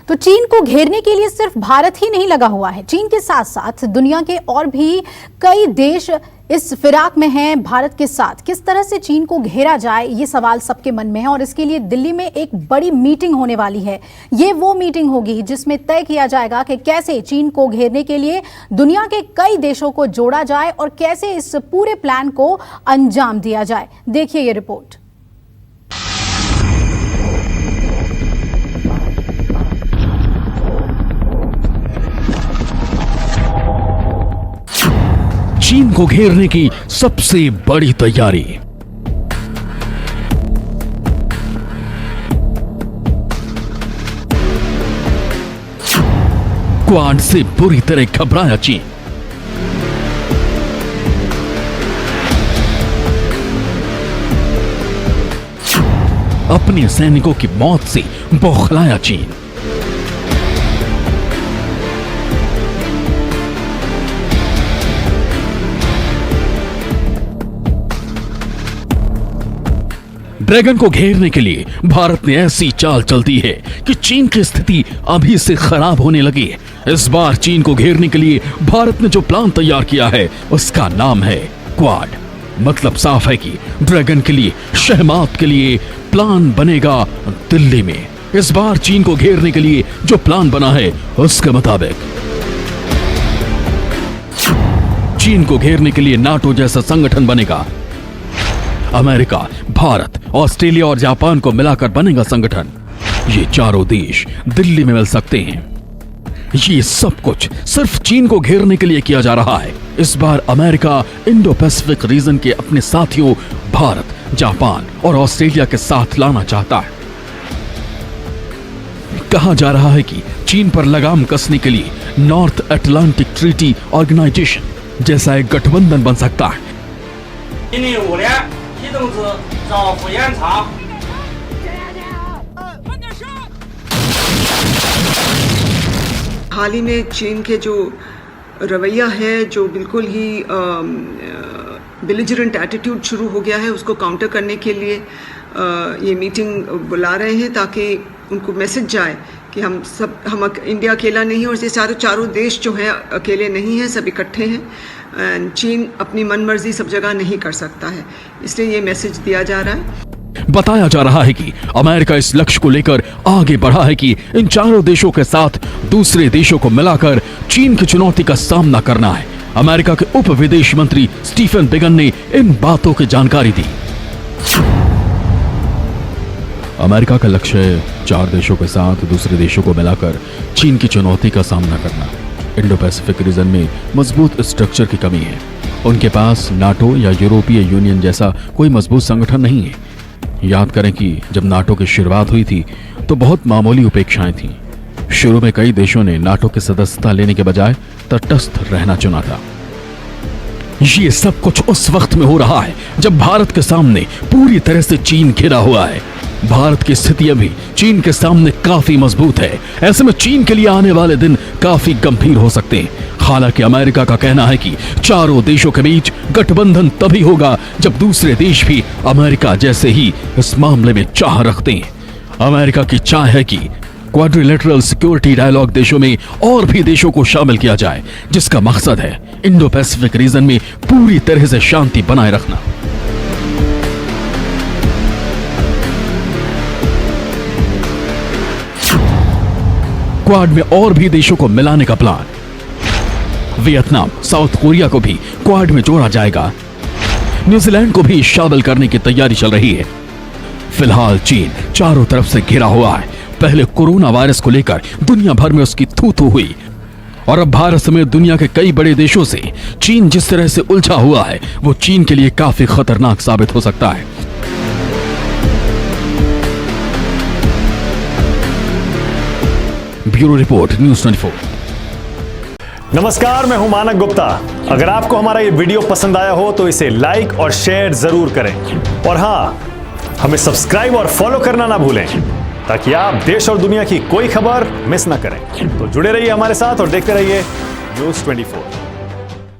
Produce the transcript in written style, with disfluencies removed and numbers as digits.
तो चीन को घेरने के लिए सिर्फ भारत ही नहीं लगा हुआ है। चीन के साथ साथ दुनिया के और भी कई देश इस फिराक में हैं भारत के साथ। किस तरह से चीन को घेरा जाए, ये सवाल सबके मन में है और इसके लिए दिल्ली में एक बड़ी मीटिंग होने वाली है। ये वो मीटिंग होगी जिसमें तय किया जाएगा कि कैसे चीन को घेरने के लिए दुनिया के कई देशों को जोड़ा जाए और कैसे इस पूरे प्लान को अंजाम दिया जाए। देखिए ये रिपोर्ट। चीन को घेरने की सबसे बड़ी तैयारी। क्वाड से बुरी तरह घबराया चीन। अपने सैनिकों की मौत से बौखलाया चीन। ड्रैगन को घेरने के लिए भारत ने ऐसी चाल चलती है कि चीन की स्थिति अभी से खराब होने लगी है। इस बार चीन को घेरने के लिए भारत ने जो प्लान तैयार किया है उसका नाम है क्वाड। मतलब साफ है कि ड्रैगन के लिए, शहमात के लिए प्लान बनेगा दिल्ली में। इस बार चीन को घेरने के लिए जो प्लान बना है उसके मुताबिक चीन को घेरने के लिए नाटो जैसा संगठन बनेगा। अमेरिका, भारत, ऑस्ट्रेलिया और जापान को मिलाकर बनेगा संगठन। ये चारों देश दिल्ली में मिल सकते हैं। ये सब कुछ सिर्फ चीन को घेरने के लिए किया जा रहा है। इस बार अमेरिका इंडो पैसिफिक रीजन के अपने साथियों भारत, जापान और ऑस्ट्रेलिया के साथ लाना चाहता है। कहा जा रहा है कि चीन पर लगाम कसने के लिए नॉर्थ अटलांटिक ट्रीटी ऑर्गेनाइजेशन जैसा एक गठबंधन बन सकता है। हाल ही में चीन के जो रवैया है, जो बिल्कुल ही बेलिजरेंट एटीट्यूड शुरू हो गया है, उसको काउंटर करने के लिए ये मीटिंग बुला रहे हैं ताकि उनको मैसेज जाए कि हम इंडिया अकेला नहीं है और ये चारों देश जो हैं अकेले नहीं हैं, सब इकट्ठे हैं। चीन अपनी मनमर्जी सब जगह नहीं कर सकता है, इसलिए ये मैसेज दिया जा रहा है। बताया जा रहा है कि अमेरिका इस लक्ष्य को लेकर आगे बढ़ा है कि इन चारों देशों के साथ दूसरे देशों को मिलाकर चीन की चुनौती का सामना करना है। अमेरिका के उप विदेश मंत्री स्टीफन बिगन ने इन बातों की जानकारी दी। अमेरिका का लक्ष्य है 4 देशों के साथ दूसरे देशों को मिलाकर चीन की चुनौती का सामना करना। इंडो पैसिफिक रीजन में मजबूत स्ट्रक्चर की कमी है। उनके पास नाटो या यूरोपीय यूनियन जैसा कोई मजबूत संगठन नहीं है। याद करें कि जब नाटो की शुरुआत हुई थी तो बहुत मामूली उपेक्षाएं थीं। शुरू में कई देशों ने नाटो की सदस्यता लेने के बजाय तटस्थ रहना चुना था। ये सब कुछ उस वक्त में हो रहा है जब भारत के सामने पूरी तरह से चीन घिरा हुआ है। भारत की स्थिति अभी चीन के सामने काफी मजबूत है। ऐसे में चीन के लिए आने वाले दिन काफी गंभीर हो सकते हैं। हालांकि अमेरिका का कहना है कि चारों देशों के बीच गठबंधन तभी होगा जब दूसरे देश भी अमेरिका जैसे ही इस मामले में चाह रखते हैं। अमेरिका की चाह है कि क्वाड्रिलेटरल सिक्योरिटी डायलॉग देशों में और भी देशों को शामिल किया जाए, जिसका मकसद है इंडो पैसिफिक रीजन में पूरी तरह से शांति बनाए रखना। क्वाड में और भी देशों को मिलाने का प्लान। वियतनाम, साउथ कोरिया को भी क्वाड में जोड़ा जाएगा। न्यूजीलैंड को भी शामिल करने की तैयारी चल रही है। फिलहाल चीन चारों तरफ से घिरा हुआ है। पहले कोरोना वायरस को लेकर दुनिया भर में उसकी थू-थू हुई और अब भारत समेत दुनिया के कई बड़े देशों से चीन जिस तरह से उलझा हुआ है वो चीन के लिए काफी खतरनाक साबित हो सकता है। Bureau report, news 24। नमस्कार, मैं हूं मानक गुप्ता। अगर आपको हमारा ये वीडियो पसंद आया हो तो इसे लाइक और शेयर जरूर करें और हाँ, हमें सब्सक्राइब और फॉलो करना ना भूलें ताकि आप देश और दुनिया की कोई खबर मिस ना करें। तो जुड़े रहिए हमारे साथ और देखते रहिए न्यूज़ 24।